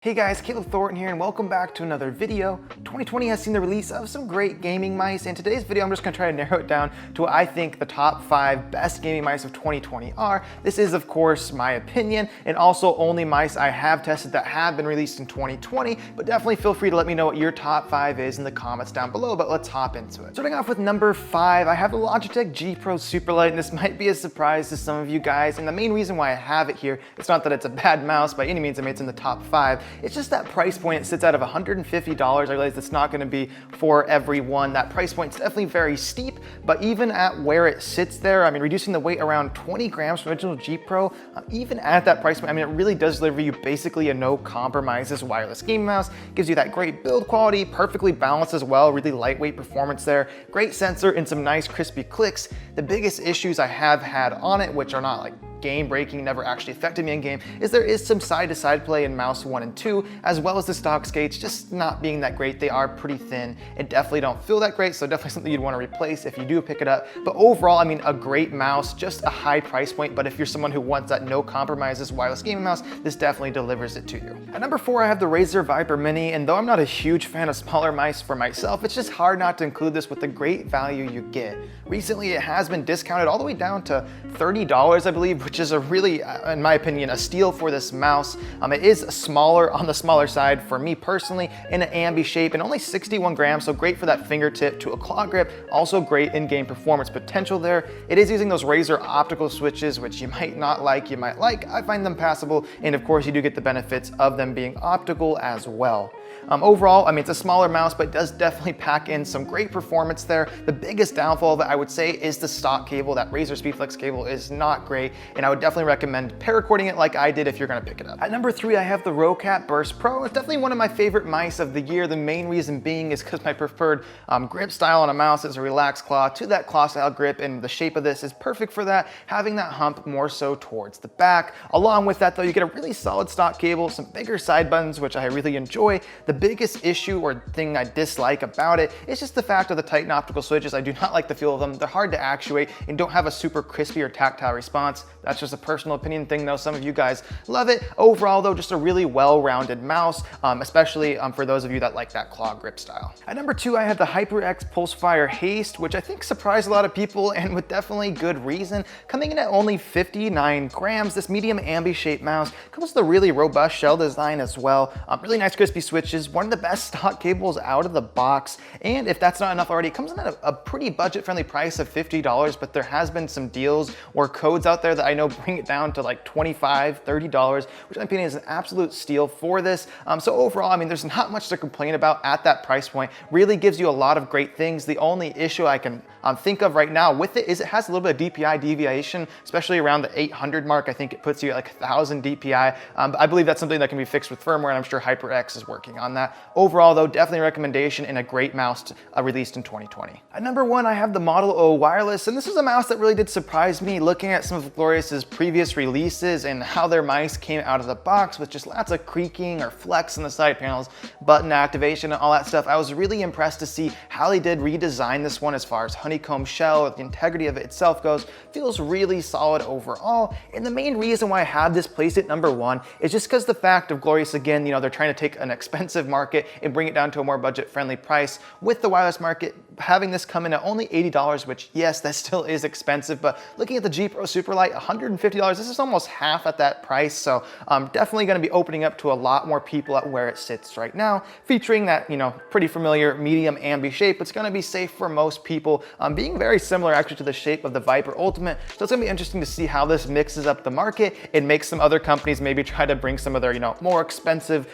Hey guys, Thornton here and welcome back to another video. 2020 has seen the release of some great gaming mice. In today's video, I'm just gonna try to narrow it down to what I think the top 5 best gaming mice of 2020 are. This is of course my opinion and also only mice I have tested that have been released in 2020, but definitely feel free to let me know what your top 5 is in the comments down below, but let's hop into it. Starting off with number 5, I have the Logitech G Pro Superlight, and this might be a surprise to some of you guys, and the main reason why I have it here, it's not that it's a bad mouse by any means, I mean it's in the top 5. It's just that price point. It sits out of $150. I realize it's not going to be for everyone. That price point is definitely very steep, but even at where it sits there, I mean, reducing the weight around 20 grams from original G Pro, even at that price point, I mean, it really does deliver you basically a no compromises wireless gaming mouse. Gives you that great build quality, perfectly balanced as well, really lightweight performance there, great sensor and some nice crispy clicks. The biggest issues I have had on it, which are not like game breaking, never actually affected me in game, is there is some side-to-side play in mouse 1 and 2, as well as the stock skates just not being that great. They are pretty thin and definitely don't feel that great, so definitely something you'd want to replace if you do pick it up. But overall, I mean, a great mouse, just a high price point, but if you're someone who wants that no compromises wireless gaming mouse, this definitely delivers it to you. At number 4, I have the Razer Viper Mini, and though I'm not a huge fan of smaller mice for myself, it's just hard not to include this with the great value you get. Recently, it has been discounted all the way down to $30, I believe, which is a really, in my opinion, a steal for this mouse. It is smaller, on the smaller side for me personally, in an ambi shape, and only 61 grams, so great for that fingertip to a claw grip. Also great in-game performance potential there. It is using those Razer optical switches, which you might not like, you might like. I find them passable, and of course you do get the benefits of them being optical as well. Overall, I mean, it's a smaller mouse, but it does definitely pack in some great performance there. The biggest downfall of it, I would say, is the stock cable. That Razer SpeedFlex cable is not great, and I would definitely recommend paracording it like I did if you're gonna pick it up. At number 3, I have the Razer Burst Pro. It's definitely one of my favorite mice of the year. The main reason being is because my preferred grip style on a mouse is a relaxed claw to that claw style grip, and the shape of this is perfect for that, having that hump more so towards the back. Along with that though, you get a really solid stock cable, some bigger side buttons, which I really enjoy. The biggest issue or thing I dislike about it is just the fact of the Titan optical switches. I do not like the feel of them. They're hard to actuate and don't have a super crispy or tactile response. That's just a personal opinion thing though. Some of you guys love it. Overall though, just a really well-rounded mouse, especially for those of you that like that claw grip style. At number 2, I have the HyperX Pulsefire Haste, which I think surprised a lot of people and with definitely good reason. Coming in at only 59 grams, this medium ambi shaped mouse comes with a really robust shell design as well. Really nice crispy switches, one of the best stock cables out of the box, and if that's not enough already, it comes in at a pretty budget-friendly price of $50, but there has been some deals or codes out there that I know bring it down to like $25, $30, which in my opinion is an absolute steal for this. So overall, I mean, there's not much to complain about at that price point. Really gives you a lot of great things. The only issue I can think of right now with it is it has a little bit of DPI deviation, especially around the 800 mark. I think it puts you at like 1,000 DPI. But I believe that's something that can be fixed with firmware, and I'm sure HyperX is working on that. Overall though, definitely a recommendation and a great mouse released in 2020. At number 1, I have the Model O Wireless, and this is a mouse that really did surprise me looking at some of Glorious's previous releases and how their mice came out of the box with just lots of creaking or flex in the side panels, button activation and all that stuff. I was really impressed to see how they did redesign this one as far as honeycomb shell, the integrity of it itself goes. Feels really solid overall, and the main reason why I have this placed at number 1 is just because the fact of Glorious, again, you know, they're trying to take an expensive market and bring it down to a more budget-friendly price. With the wireless market, having this come in at only $80, which yes, that still is expensive, but looking at the GPRO Superlight, $150, this is almost half at that price, so definitely going to be opening up to a lot more people at where it sits right now, featuring that, you know, pretty familiar medium ambi shape. It's going to be safe for most people, being very similar actually to the shape of the Viper Ultimate, so it's going to be interesting to see how this mixes up the market and makes some other companies maybe try to bring some of their, you know, more expensive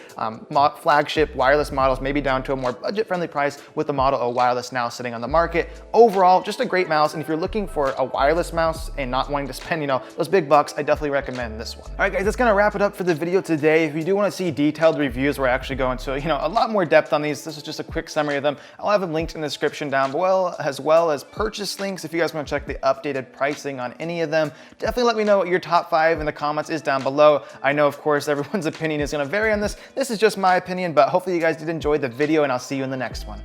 flagship wireless models maybe down to a more budget-friendly price with the Model O Wireless now sitting on the market. Overall, just a great mouse, and if you're looking for a wireless mouse and not wanting to spend, you know, those big bucks, I definitely recommend this one. All right guys, that's gonna wrap it up for the video today. If you do want to see detailed reviews where I actually go into, you know, a lot more depth on these, this is just a quick summary of them. I'll have them linked in the description down below, as well as purchase links if you guys want to check the updated pricing on any of them. Definitely let me know what your top 5 in the comments is down below. I know, of course, everyone's opinion is gonna vary on this. This is just my opinion, but hopefully you guys did enjoy the video, and I'll see you in the next one.